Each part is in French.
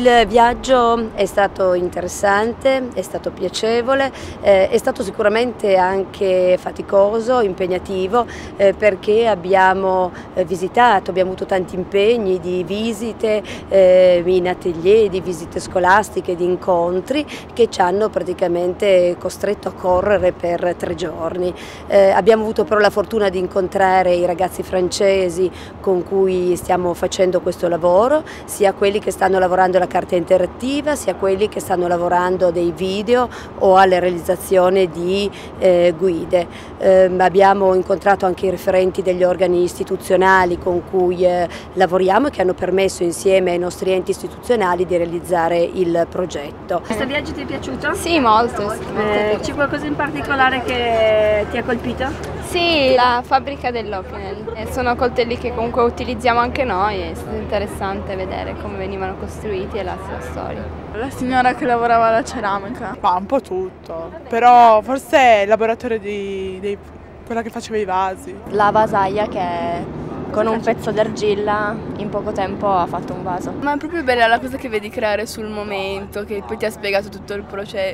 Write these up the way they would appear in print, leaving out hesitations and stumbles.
Il viaggio è stato interessante, è stato piacevole, è stato sicuramente anche faticoso, impegnativo, perché abbiamo visitato, abbiamo avuto tanti impegni di visite in atelier, di visite scolastiche, di incontri che ci hanno praticamente costretto a correre per 3 giorni. Abbiamo avuto però la fortuna di incontrare i ragazzi francesi con cui stiamo facendo questo lavoro, sia quelli che stanno lavorando alla carta interattiva, sia quelli che stanno lavorando dei video o alla realizzazione di guide. Abbiamo incontrato anche i referenti degli organi istituzionali con cui lavoriamo e che hanno permesso insieme ai nostri enti istituzionali di realizzare il progetto. Questo viaggio ti è piaciuto? Sì, molto. C'è qualcosa in particolare che ti ha colpito? Sì, la fabbrica dell'Opinel. Sono coltelli che comunque utilizziamo anche noi, è stato interessante vedere come venivano costruiti e la sua storia. La signora che lavorava alla ceramica. Ma un po' tutto, però forse il laboratorio di quella che faceva i vasi. La vasaia che con un pezzo d'argilla in poco tempo ha fatto un vaso. Ma è proprio bella la cosa che vedi creare sul momento, che poi ti ha spiegato tutto il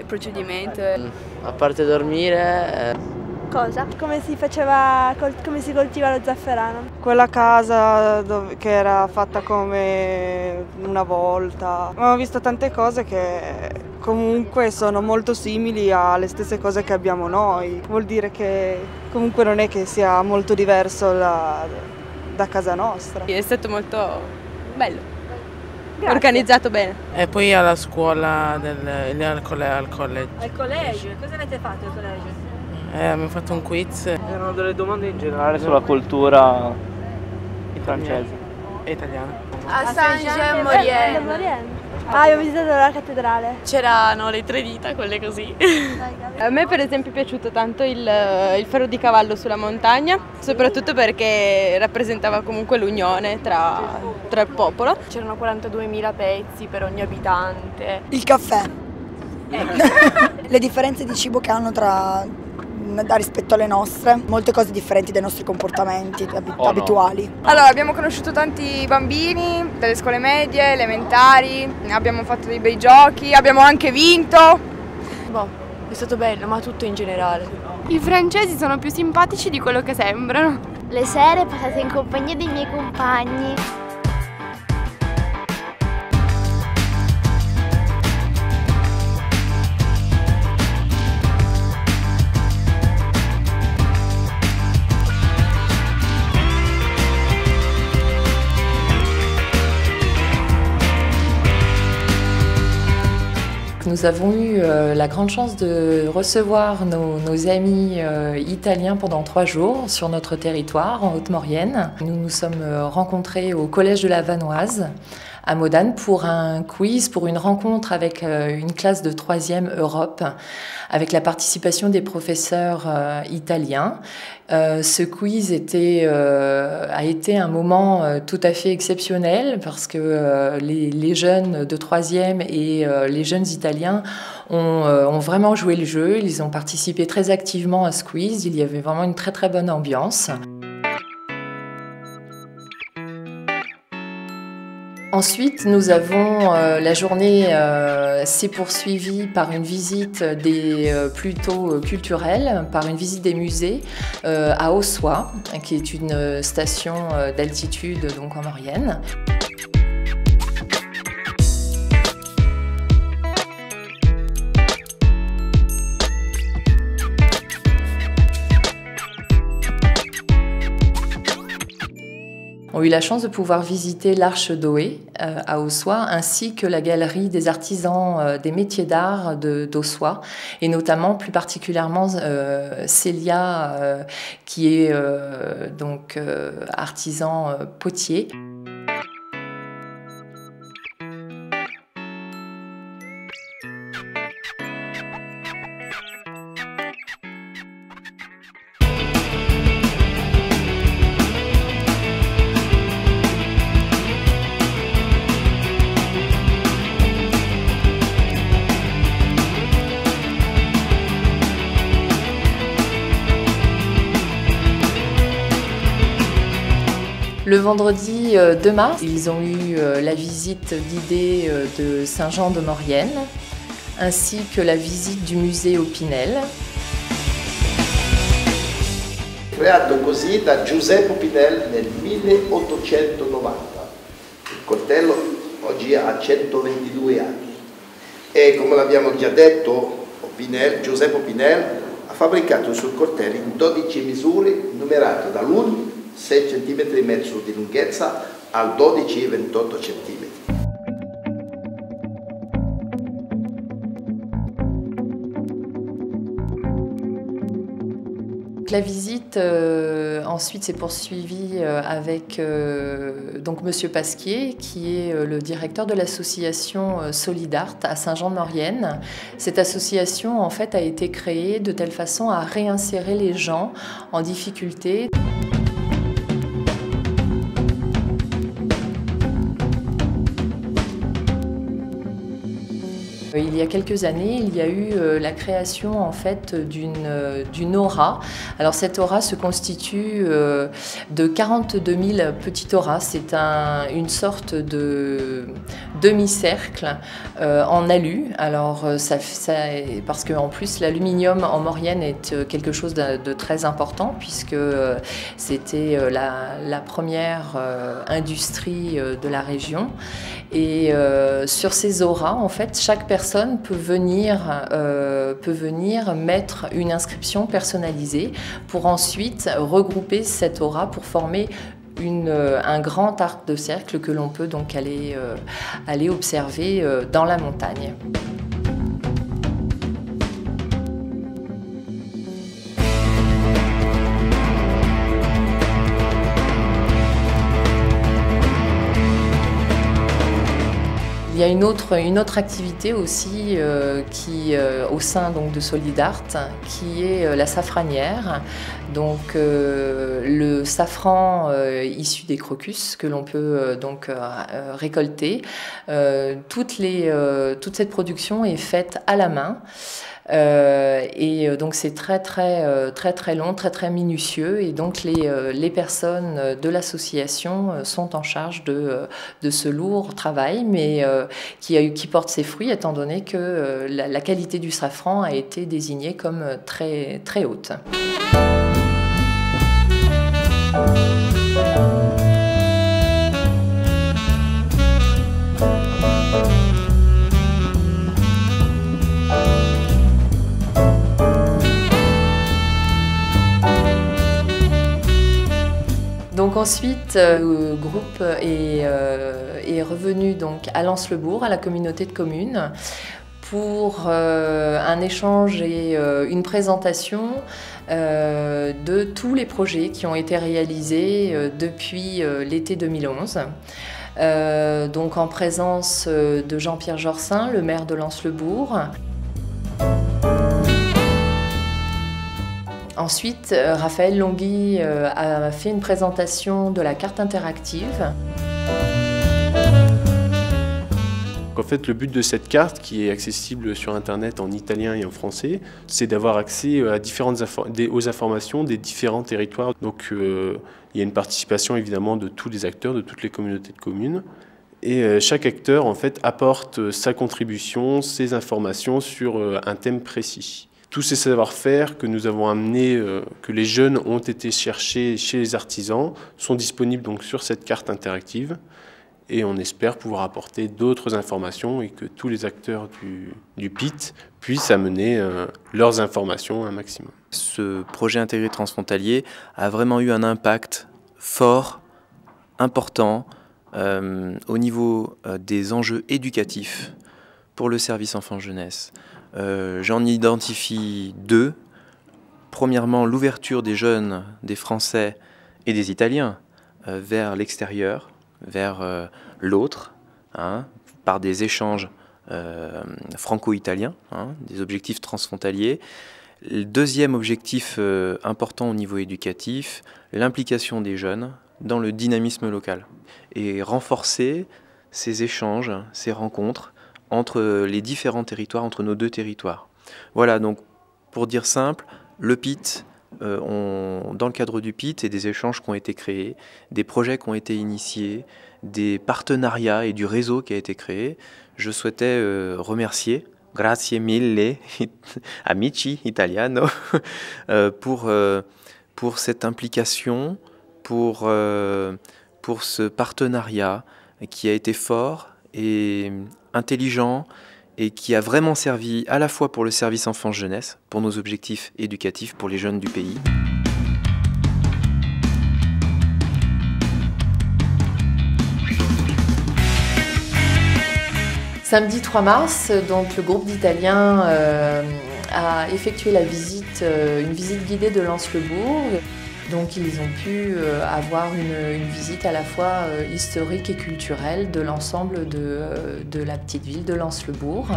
procedimento. A parte dormire... Cosa? Come si coltiva lo zafferano? Quella casa che era fatta come una volta. Abbiamo visto tante cose che comunque sono molto simili alle stesse cose che abbiamo noi. Vuol dire che comunque non è che sia molto diverso da casa nostra. È stato molto bello. Grazie. Organizzato bene. E poi alla scuola, al college. Al collegio? Cosa avete fatto al collegio? Abbiamo fatto un quiz. Erano delle domande in generale sulla cultura francese e italiana. A Saint-Jean-Maurienne. Abbiamo visitato la cattedrale. C'erano le 3 dita, quelle così. A me per esempio è piaciuto tanto il ferro di cavallo sulla montagna, soprattutto perché rappresentava comunque l'unione tra il popolo. C'erano 42.000 pezzi per ogni abitante. Il caffè. Le differenze di cibo che hanno rispetto alle nostre, molte cose differenti dai nostri comportamenti abituali. Allora, abbiamo conosciuto tanti bambini delle scuole medie, elementari, abbiamo fatto dei bei giochi, abbiamo anche vinto. Boh, è stato bello, ma tutto in generale. I francesi sono più simpatici di quello che sembrano. Le sere passate in compagnia dei miei compagni. Nous avons eu la grande chance de recevoir nos amis italiens pendant 3 jours sur notre territoire en Haute-Maurienne. Nous nous sommes rencontrés au Collège de la Vanoise à Modane pour un quiz, pour une rencontre avec une classe de 3e Europe, avec la participation des professeurs italiens. Ce quiz a été un moment tout à fait exceptionnel parce que les jeunes de 3e et les jeunes italiens ont vraiment joué le jeu. Ils ont participé très activement à ce quiz. Il y avait vraiment une très très bonne ambiance. Ensuite, nous avons la journée s'est poursuivie par une visite plutôt culturelle, par une visite des musées à Ossois, qui est une station d'altitude donc en Maurienne. Ont eu la chance de pouvoir visiter l'Arche d'Oé à Ossois, ainsi que la galerie des artisans des métiers d'art d'Ossois, et notamment plus particulièrement Célia, qui est donc artisan potier. Le vendredi 2 mars, ils ont eu la visite guidée de Saint-Jean-de-Maurienne, ainsi que la visite du musée Opinel. Creato così da Giuseppe Opinel nel 1890. Il coltello oggi ha 122 anni e, come l'abbiamo già detto, Giuseppe Opinel ha fabbricato i suoi coltelli in 12 misure numerate dall'1 6 cm e mezzo di lunghezza al 12 28 cm. La visite ensuite s'est poursuivie avec donc Monsieur Pasquier, qui est le directeur de l'association Solidart à Saint-Jean-de-Maurienne. Cette association en fait a été créée de telle façon à réinsérer les gens en difficulté. Il y a quelques années, il y a eu la création en fait d'une aura. Alors cette aura se constitue de 42 000 petites auras. C'est une sorte de demi-cercle en alu. Alors parce qu'en plus l'aluminium en Maurienne est quelque chose de très important, puisque c'était la première industrie de la région. Et sur ces auras, en fait, chaque personne peut venir mettre une inscription personnalisée pour ensuite regrouper cette aura pour former un grand arc de cercle que l'on peut donc aller observer dans la montagne. Il y a une autre activité aussi au sein donc de Solidart, qui est la safranière. Donc le safran issu des crocus que l'on peut récolter. Toute cette production est faite à la main. Donc c'est très long, très minutieux, et donc les personnes de l'association sont en charge de ce lourd travail, mais qui porte ses fruits, étant donné que la qualité du safran a été désignée comme très haute. Donc ensuite, le groupe est revenu donc à Lens-le-Bourg, à la communauté de communes, pour un échange et une présentation de tous les projets qui ont été réalisés depuis l'été 2011. Donc en présence de Jean-Pierre Jorsin, le maire de Lens-le-Bourg. Ensuite, Raphaël Longhi a fait une présentation de la carte interactive. En fait, le but de cette carte, qui est accessible sur Internet en italien et en français, c'est d'avoir accès à aux informations des différents territoires. Donc, il y a une participation évidemment de tous les acteurs, de toutes les communautés de communes. Et chaque acteur, en fait, apporte sa contribution, ses informations sur un thème précis. Tous ces savoir-faire que nous avons amenés, que les jeunes ont été cherchés chez les artisans, sont disponibles donc sur cette carte interactive. Et on espère pouvoir apporter d'autres informations et que tous les acteurs du PIT puissent amener leurs informations un maximum. Ce projet intégré transfrontalier a vraiment eu un impact fort, important, au niveau des enjeux éducatifs pour le service enfant-jeunesse. J'en identifie deux. Premièrement, l'ouverture des jeunes, des Français et des Italiens vers l'extérieur, vers l'autre, par des échanges franco-italiens, des objectifs transfrontaliers. Le deuxième objectif important au niveau éducatif, l'implication des jeunes dans le dynamisme local et renforcer ces échanges, ces rencontres entre les différents territoires, entre nos deux territoires. Voilà, donc pour dire simple, le PIT dans le cadre du PIT et des échanges qui ont été créés, des projets qui ont été initiés, des partenariats et du réseau qui a été créé, je souhaitais remercier, grazie mille, amici italiano, pour cette implication, pour ce partenariat qui a été fort et intelligent et qui a vraiment servi à la fois pour le service enfance-jeunesse, pour nos objectifs éducatifs pour les jeunes du pays. Samedi 3 mars, donc, le groupe d'Italiens a effectué une visite guidée de Lens-le-Bourg. Donc ils ont pu avoir une visite à la fois historique et culturelle de l'ensemble de la petite ville de Lens-le-Bourg.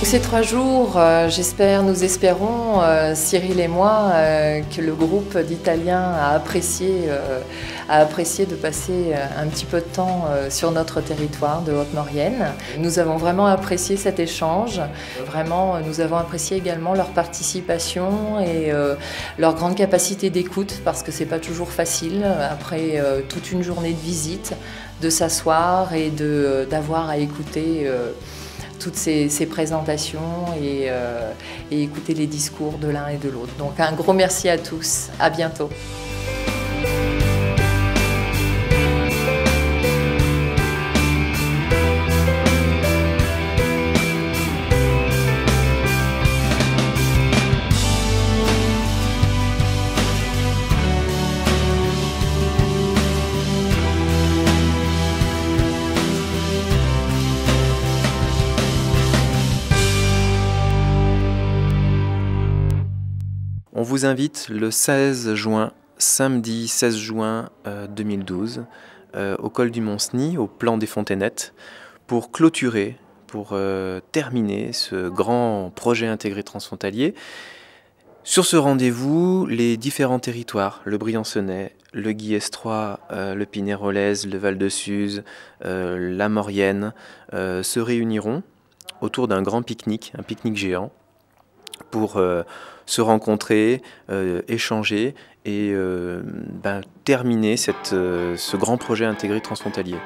Ces 3 jours, nous espérons, Cyril et moi, que le groupe d'Italiens a apprécié de passer un petit peu de temps sur notre territoire de Haute-Maurienne. Nous avons vraiment apprécié cet échange. Vraiment, nous avons apprécié également leur participation et leur grande capacité d'écoute, parce que c'est pas toujours facile, après toute une journée de visite, de s'asseoir et d'avoir à écouter toutes ces présentations et écouter les discours de l'un et de l'autre. Donc un gros merci à tous, à bientôt. On vous invite le 16 juin, samedi 16 juin 2012, au col du Mont-Cenis, au plan des Fontanettes, pour clôturer, pour terminer ce grand projet intégré transfrontalier. Sur ce rendez-vous, les différents territoires, le Briançonnais, le Guillestrois, le Pinay-Rolez, le Val-de-Suse, la Maurienne, se réuniront autour d'un grand pique-nique, un pique-nique géant, pour se rencontrer, échanger et terminer ce grand projet intégré transfrontalier.